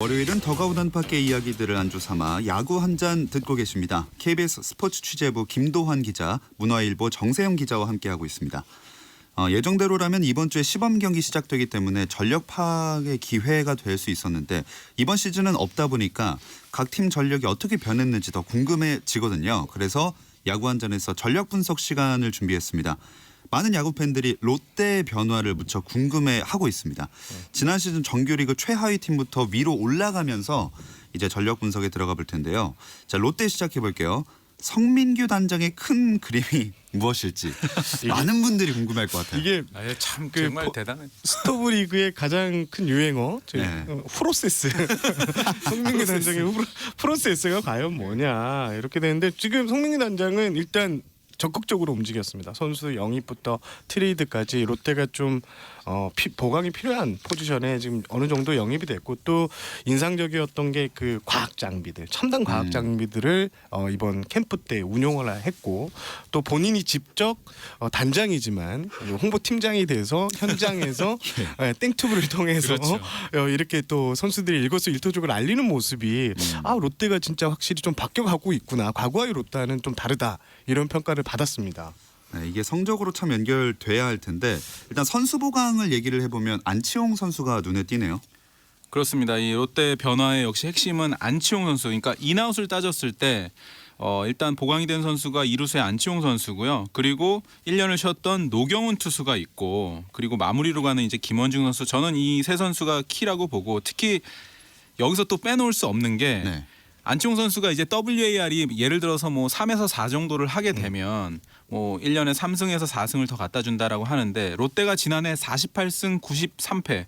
월요일은 더가운 안팎의 이야기들을 안주 삼아 야구 한 잔 듣고 계십니다. KBS 스포츠 취재부 김도환 기자, 문화일보 정세영 기자와 함께하고 있습니다. 예정대로라면 이번 주에 시범 경기 시작되기 때문에 전력 파악의 기회가 될 수 있었는데 이번 시즌은 없다 보니까 각 팀 전력이 어떻게 변했는지 더 궁금해지거든요. 그래서 야구 한 잔에서 전력 분석 시간을 준비했습니다. 많은 야구 팬들이 롯데의 변화를 무척 궁금해하고 있습니다. 지난 시즌 정규리그 최하위 팀부터 위로 올라가면서 이제 전력 분석에 들어가 볼 텐데요. 자, 롯데 시작해 볼게요. 성민규 단장의 큰 그림이 무엇일지 많은 분들이 궁금할 것 같아요. 이게 참 정말 대단해. 스토브 리그의 가장 큰 유행어 프로세스 성민규 단장의 프로세스가 과연 뭐냐 이렇게 되는데 지금 성민규 단장은 일단 적극적으로 움직였습니다. 선수 영입부터 트레이드까지 롯데가 좀 보강이 필요한 포지션에 지금 어느 정도 영입이 됐고 또 인상적이었던 게 그 과학 장비들, 첨단 과학 장비들을 이번 캠프 때 운용을 했고 또 본인이 직접 단장이지만 홍보 팀장이 돼서 현장에서 땡튜브를 통해서 그렇죠. 이렇게 또 선수들이 일거수일투족을 알리는 모습이 롯데가 진짜 확실히 좀 바뀌어가고 있구나. 과거의 롯데는 좀 다르다 이런 평가를 받았습니다. 네, 이게 성적으로 참 연결돼야 할 텐데 일단 선수 보강을 얘기를 해보면 안치홍 선수가 눈에 띄네요. 그렇습니다. 이 롯데 변화의 역시 핵심은 안치홍 선수. 그러니까 인아웃을 따졌을 때 일단 보강이 된 선수가 이루수의 안치홍 선수고요. 그리고 1년을 쉬었던 노경훈 투수가 있고 그리고 마무리로 가는 이제 김원중 선수. 저는 이 세 선수가 키라고 보고 특히 여기서 또 빼놓을 수 없는 게 네. 안치홍 선수가 이제 WAR이 예를 들어서 뭐 3에서 4 정도를 하게 되면 뭐 1년에 3승에서 4승을 더 갖다 준다라고 하는데 롯데가 지난해 48승 93패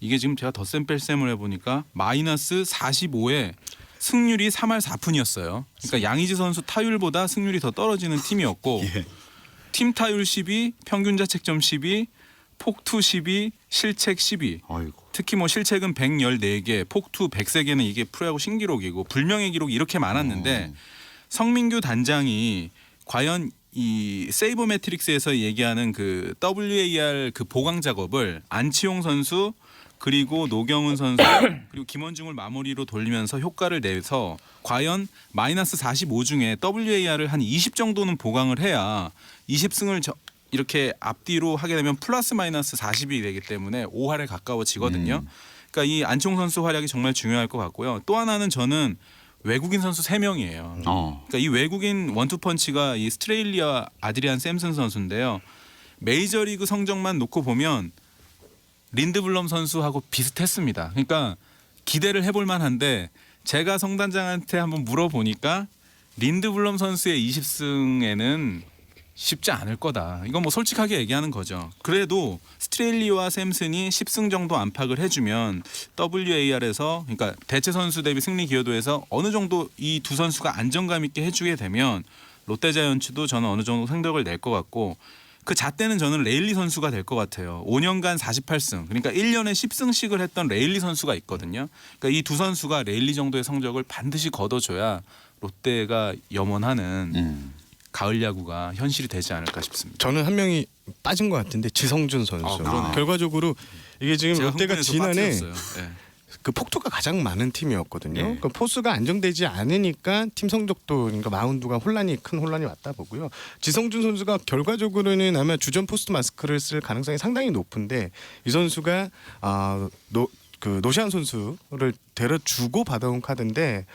이게 지금 제가 덧셈 뺄셈을 해보니까 마이너스 45에 승률이 3할 4푼이었어요. 그러니까 양의지 선수 타율보다 승률이 더 떨어지는 팀이었고 예. 팀 타율 12, 평균 자책점 12, 폭투 12, 실책 12. 아이고. 특히 뭐 실책은 114개, 폭투 103개는 이게 프로야구 신기록이고 불명예 기록이 이렇게 많았는데 성민규 단장이 과연 이 세이버 매트릭스에서 얘기하는 그 WAR 그 보강 작업을 안치홍 선수 그리고 노경은 선수 그리고 김원중을 마무리로 돌리면서 효과를 내서 과연 마이너스 45 중에 WAR을 한 20 정도는 보강을 해야 20승을 이렇게 앞뒤로 하게 되면 플러스 마이너스 40이 되기 때문에 5할에 가까워지거든요. 그러니까 이 안치홍 선수 활약이 정말 중요할 것 같고요. 또 하나는 저는 외국인 선수 3명이에요. 그러니까 이 외국인 원투펀치가 이 스트레일리아 아드리안 샘슨 선수인데요. 메이저리그 성적만 놓고 보면 린드블럼 선수하고 비슷했습니다. 그러니까 기대를 해볼 만한데 제가 성단장한테 한번 물어보니까 린드블럼 선수의 20승에는 쉽지 않을 거다. 이건 뭐 솔직하게 얘기하는 거죠. 그래도 스트레일리와 샘슨이 10승 정도 안팎을 해주면 WAR에서 그러니까 대체 선수 대비 승리 기여도에서 어느 정도 이 두 선수가 안정감 있게 해주게 되면 롯데자이언츠도 저는 어느 정도 성적을 낼 것 같고 그 잣대는 저는 레일리 선수가 될 것 같아요. 5년간 48승 그러니까 1년에 10승씩을 했던 레일리 선수가 있거든요. 그러니까 이 두 선수가 레일리 정도의 성적을 반드시 거둬줘야 롯데가 염원하는 가을 야구가 현실이 되지 않을까 싶습니다. 저는 한 명이 빠진 것 같은데 지성준 선수. 결과적으로 이게 지금 롯데가 지난해 그 폭투가 가장 많은 팀이었거든요. 그러니까 포수가 안정되지 않으니까 팀 성적도 그러니까 마운드가 큰 혼란이 왔다 보고요. 지성준 선수가 결과적으로는 아마 주전 포스트 마스크를 쓸 가능성이 상당히 높은데 이 선수가 노시안 선수를 데려주고 받아온 카드인데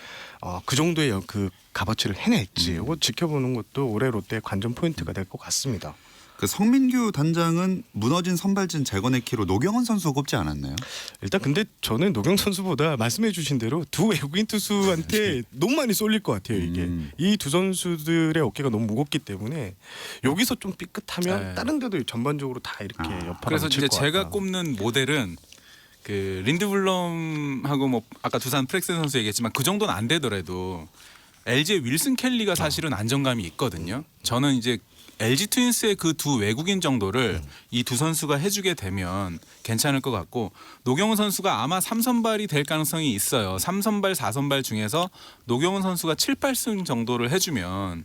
그 정도의 그 값어치를 해낼지 이거 지켜보는 것도 올해 롯데의 관전 포인트가 될 것 같습니다. 그 성민규 단장은 무너진 선발진 재건해키로 노경원 선수 꼽지 않았나요? 일단 근데 저는 노경 선수보다 말씀해주신 대로 두 외국인 투수한테 너무 많이 쏠릴 것 같아요. 이게 이 두 선수들의 어깨가 너무 무겁기 때문에 여기서 좀 삐끗하면 다른 데도 전반적으로 다 이렇게 여파가 그래서 미칠 이제 것 제가 같다. 꼽는 모델은 그 린드블럼하고 뭐 아까 두산 프렉슨 선수 얘기했지만 그 정도는 안 되더라도 LG의 윌슨 켈리가 사실은 안정감이 있거든요. 저는 이제 LG 트윈스의 그 두 외국인 정도를 이 두 선수가 해주게 되면 괜찮을 것 같고 노경은 선수가 아마 3선발이 될 가능성이 있어요. 3선발, 4선발 중에서 노경은 선수가 7, 8승 정도를 해주면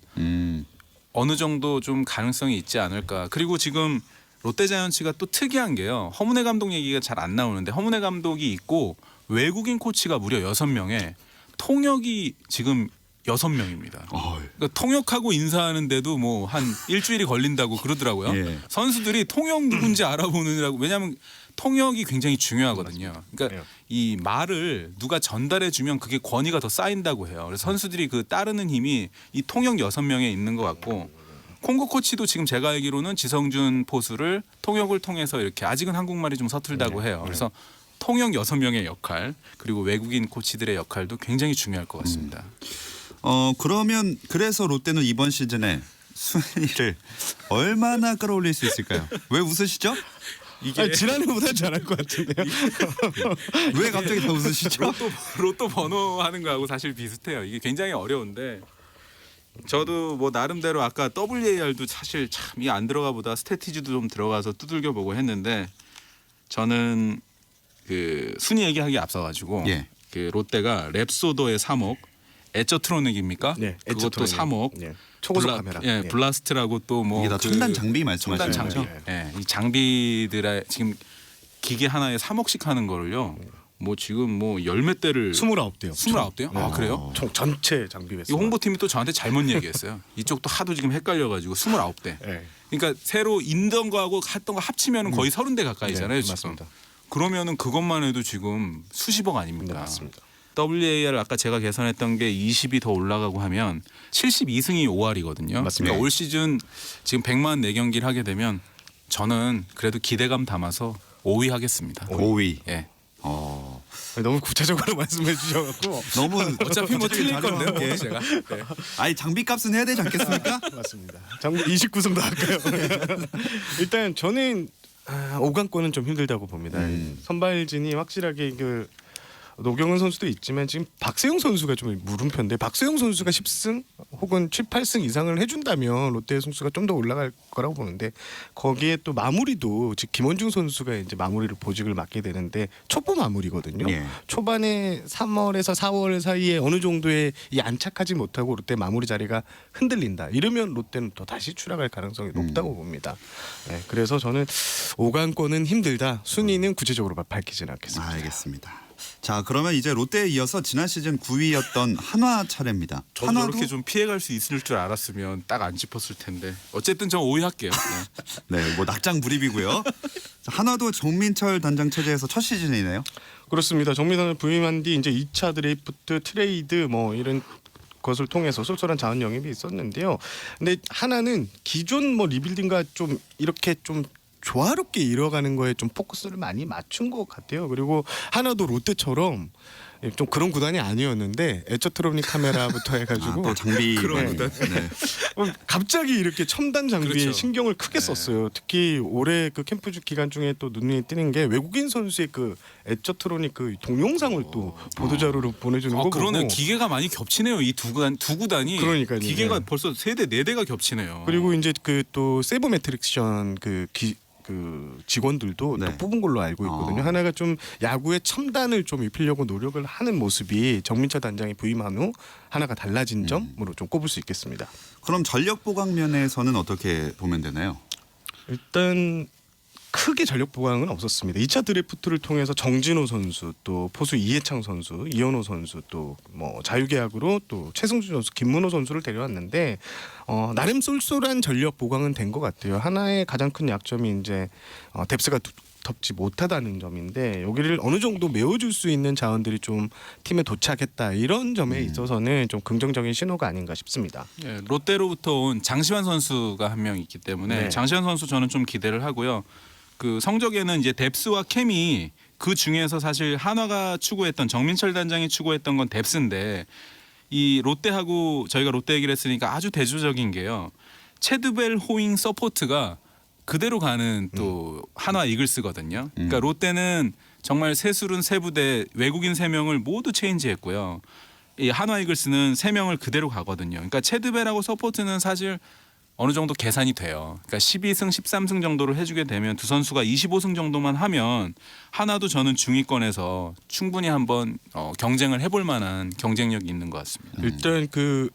어느 정도 좀 가능성이 있지 않을까. 그리고 지금 롯데자이언츠가 또 특이한 게요. 허문회 감독 얘기가 잘 안 나오는데 허문회 감독이 있고 외국인 코치가 무려 6명에 통역이 지금 6명입니다. 그러니까 통역하고 인사하는데도 뭐 한 일주일이 걸린다고 그러더라고요. 예. 선수들이 통역 누군지 알아보느라고 왜냐하면 통역이 굉장히 중요하거든요. 그러니까 이 말을 누가 전달해 주면 그게 권위가 더 쌓인다고 해요. 그래서 선수들이 그 따르는 힘이 이 통역 6명에 있는 것 같고 콩고 코치도 지금 제가 알기로는 지성준 포수를 통역을 통해서 이렇게 아직은 한국말이 좀 서툴다고 해요. 그래서 통역 6명의 역할 그리고 외국인 코치들의 역할도 굉장히 중요할 것 같습니다. 그러면 그래서 롯데는 이번 시즌에 순위를 얼마나 끌어올릴 수 있을까요? 왜 웃으시죠? 아니, 지난해보다 잘할 것 같은데요. 왜 갑자기 다 웃으시죠? 로또 번호 하는 거하고 사실 비슷해요. 이게 굉장히 어려운데 저도 뭐 나름대로 아까 WAR도 사실 참 이 안 들어가 보다 스태티지도 좀 들어가서 두들겨 보고 했는데 저는 그 순위 얘기하기 앞서가지고 예. 그 롯데가 랩소더의 3억 에저트로닉입니까? 네, 그것도 에저트로닉. 3억. 네, 초고속 카메라. 예, 네. 블라스트라고 또 뭐 이게 다 첨단 장비 말씀하시는 첨단 장비. 거죠? 예, 이 장비들의 지금 기계 하나에 3억씩 하는 거를요. 뭐 지금 뭐 열몇 대를 29대요. 29대요? 아, 그래요? 총 전체 장비 이 회수. 홍보팀이 또 저한테 잘못 얘기했어요. 이쪽도 하도 지금 헷갈려가지고 29대. 네. 그러니까 새로 인던 거하고 했던 거 합치면 거의 30대 가까이잖아요. 네, 지금. 맞습니다. 그러면은 그것만 해도 지금 수십억 아닙니까? 네, 맞습니다. WAR 아까 제가 계산했던 게 20이 더 올라가고 하면 72승이 5할이거든요. 맞습니다. 그러니까 올 시즌 지금 104경기를 하게 되면 저는 그래도 기대감 담아서 5위 하겠습니다. 5위. 예. 너무 구체적으로 말씀해 주셔갖고 너무 어차피 뭐 틀릴 다른 건데요. 게. 뭐 제가. 네. 아니 장비값은 해야 되지 않겠습니까? 맞습니다. 장비 29승도 할까요? 일단 저는 5강권은 좀 힘들다고 봅니다. 선발진이 확실하게 그 노경은 선수도 있지만 지금 박세용 선수가 좀 물음표인데 박세용 선수가 10승 혹은 7, 8승 이상을 해준다면 롯데의 승수가 좀 더 올라갈 거라고 보는데 거기에 또 마무리도 즉 김원중 선수가 이제 마무리를 보직을 맡게 되는데 촉보 마무리거든요. 예. 초반에 3월에서 4월 사이에 어느 정도의 이 안착하지 못하고 롯데 마무리 자리가 흔들린다. 이러면 롯데는 또 다시 추락할 가능성이 높다고 봅니다. 네, 그래서 저는 5강권은 힘들다. 순위는 구체적으로 밝히지는 않겠습니다. 알겠습니다. 자 그러면 이제 롯데에 이어서 지난 시즌 9위였던 한화 차례입니다. 저도 저렇게 좀 피해갈 수 있을 줄 알았으면 딱 안 짚었을 텐데 어쨌든 저 5위 할게요. 네. 네, 뭐 낙장 불입이고요. 자, 한화도 정민철 단장 체제에서 첫 시즌이네요. 그렇습니다. 정민환을 부임한 뒤 이제 2차 드래프트 트레이드 뭐 이런 것을 통해서 쏠쏠한 자원 영입이 있었는데요. 근데 하나는 기존 뭐 리빌딩과 좀 이렇게 좀 조화롭게 이뤄가는 거에 좀 포커스를 많이 맞춘 것 같아요. 그리고 하나도 롯데처럼 좀 그런 구단이 아니었는데 에처트로닉 카메라부터 해가지고 또 장비 그런 네. 네. 갑자기 이렇게 첨단 장비에 그렇죠. 신경을 크게 썼어요. 특히 올해 그 캠프 기간 중에 또 눈에 띄는 게 외국인 선수의 그 에처트로닉 그 동영상을 또 보도자료로 보내주는 거 그러네. 보고 기계가 많이 겹치네요. 이 두 구단이. 그러니까요. 기계가 네. 벌써 3대 4대가 겹치네요. 그리고 이제 그 또 세이버 매트릭션 그 직원들도 네. 또 뽑은 걸로 알고 있거든요. 아. 하나가 좀 야구의 첨단을 좀 입히려고 노력을 하는 모습이 정민철 단장이 부임한 후 하나가 달라진 점으로 좀 꼽을 수 있겠습니다. 그럼 전력 보강 면에서는 어떻게 보면 되나요? 일단 크게 전력 보강은 없었습니다. 2차 드래프트를 통해서 정진호 선수, 또 포수 이해창 선수, 이현호 선수, 또 뭐 자유계약으로 또 최승준 선수, 김문호 선수를 데려왔는데 나름 쏠쏠한 전력 보강은 된 것 같아요. 하나의 가장 큰 약점이 이제 뎁스가 두텁지 못하다는 점인데 여기를 어느 정도 메워줄 수 있는 자원들이 좀 팀에 도착했다 이런 점에 있어서는 좀 긍정적인 신호가 아닌가 싶습니다. 예, 롯데로부터 온 장시환 선수가 한 명 있기 때문에 네. 장시환 선수 저는 좀 기대를 하고요. 그 성적에는 이제 뎁스와 캠이 그 중에서 사실 한화가 추구했던 정민철 단장이 추구했던 건 뎁스인데 이 롯데하고 저희가 롯데 얘기를 했으니까 아주 대조적인 게요. 체드벨 호잉 서포트가 그대로 가는 또 한화 이글스거든요. 그러니까 롯데는 정말 세술은 세 부대 외국인 3명을 모두 체인지했고요. 이 한화 이글스는 3명을 그대로 가거든요. 그러니까 체드벨하고 서포트는 사실 어느 정도 계산이 돼요. 그러니까 12승, 13승 정도를 해주게 되면 두 선수가 25승 정도만 하면 하나도 저는 중위권에서 충분히 한번 경쟁을 해볼 만한 경쟁력이 있는 것 같습니다. 일단 그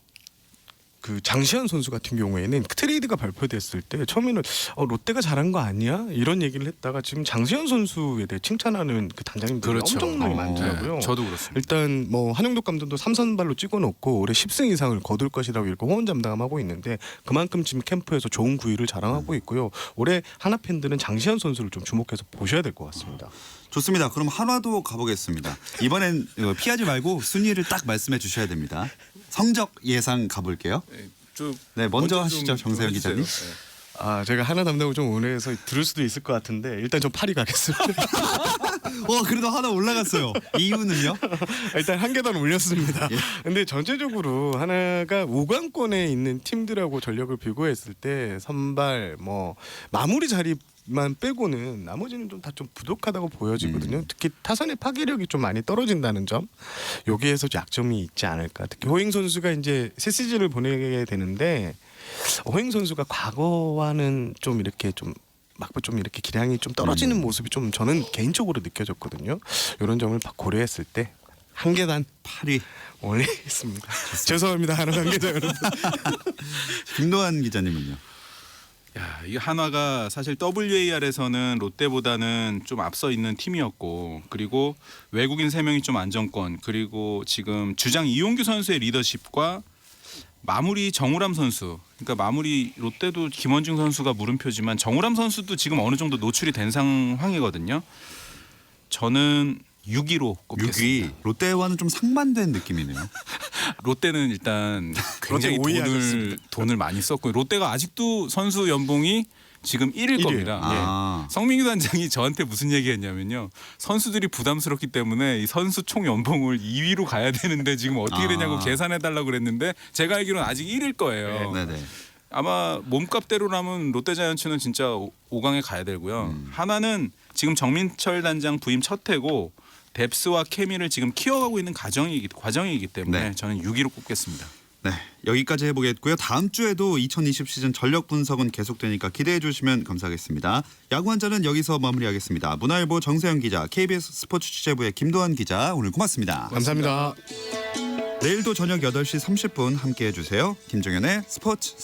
그 장시환 선수 같은 경우에는 트레이드가 발표됐을 때 처음에는 롯데가 잘한 거 아니야? 이런 얘기를 했다가 지금 장시환 선수에 대해 칭찬하는 그 단장님들이 그렇죠. 엄청나게 많더라고요. 네, 저도 그렇습니다. 일단 뭐 한영덕 감독도 3선발로 찍어놓고 올해 10승 이상을 거둘 것이라고 이렇게 호언장담하고 있는데 그만큼 지금 캠프에서 좋은 구위를 자랑하고 있고요. 올해 하나 팬들은 장시환 선수를 좀 주목해서 보셔야 될 것 같습니다. 좋습니다. 그럼 한화도 가보겠습니다. 이번엔 피하지 말고 순위를 딱 말씀해 주셔야 됩니다. 성적 예상 가볼게요. 네, 먼저 하시죠, 정세영 기자님. 제가 하나 담당을 좀 오해해서 들을 수도 있을 것 같은데 일단 좀 파리 가겠습니다. 그래도 하나 올라갔어요. 이유는요? 일단 한 계단 올렸습니다. 근데 전체적으로 하나가 5강권에 있는 팀들하고 전력을 비교했을 때 선발 뭐 마무리 자리만 빼고는 나머지는 좀 다 좀 부족하다고 보여지거든요. 특히 타선의 파괴력이 좀 많이 떨어진다는 점 여기에서 약점이 있지 않을까. 특히 호잉 선수가 이제 새 시즌을 보내게 되는데 호잉 선수가 과거와는 좀 이렇게 좀 이렇게 기량이 좀 떨어지는 모습이 좀 저는 개인적으로 느껴졌거든요. 이런 점을 고려했을 때 한 계단 파리 올리겠습니다. 죄송합니다, 하나 관계자 여러분. 김도환 기자님은요? 야, 이 한화가 사실 WAR에서는 롯데보다는 좀 앞서 있는 팀이었고 그리고 외국인 3명이 좀 안정권 그리고 지금 주장 이용규 선수의 리더십과 마무리 정우람 선수 그러니까 마무리 롯데도 김원중 선수가 물음표지만 정우람 선수도 지금 어느 정도 노출이 된 상황이거든요. 저는 6위로 꼽겠습니다. 6위. 롯데와는 좀 상반된 느낌이네요. 롯데는 일단 굉장히 롯데 5위 돈을 많이 썼고 롯데가 아직도 선수 연봉이 지금 1일 겁니다. 아. 성민규 단장이 저한테 무슨 얘기했냐면요. 선수들이 부담스럽기 때문에 이 선수 총 연봉을 2위로 가야 되는데 지금 어떻게 되냐고 계산해달라고 그랬는데 제가 알기로는 아직 1일 거예요. 네네. 아마 몸값대로라면 롯데자이언츠는 진짜 5강에 가야 되고요. 하나는 지금 정민철 단장 부임 첫 해고 뎁스와 케미를 지금 키워가고 있는 과정이기 때문에 네. 저는 6위로 꼽겠습니다. 네, 여기까지 해보겠고요. 다음 주에도 2020 시즌 전력 분석은 계속되니까 기대해 주시면 감사하겠습니다. 야구 한자는 여기서 마무리하겠습니다. 문화일보 정세영 기자, KBS 스포츠 취재부의 김도환 기자 오늘 고맙습니다. 감사합니다. 내일도 저녁 8시 30분 함께해 주세요. 김종현의 스포츠.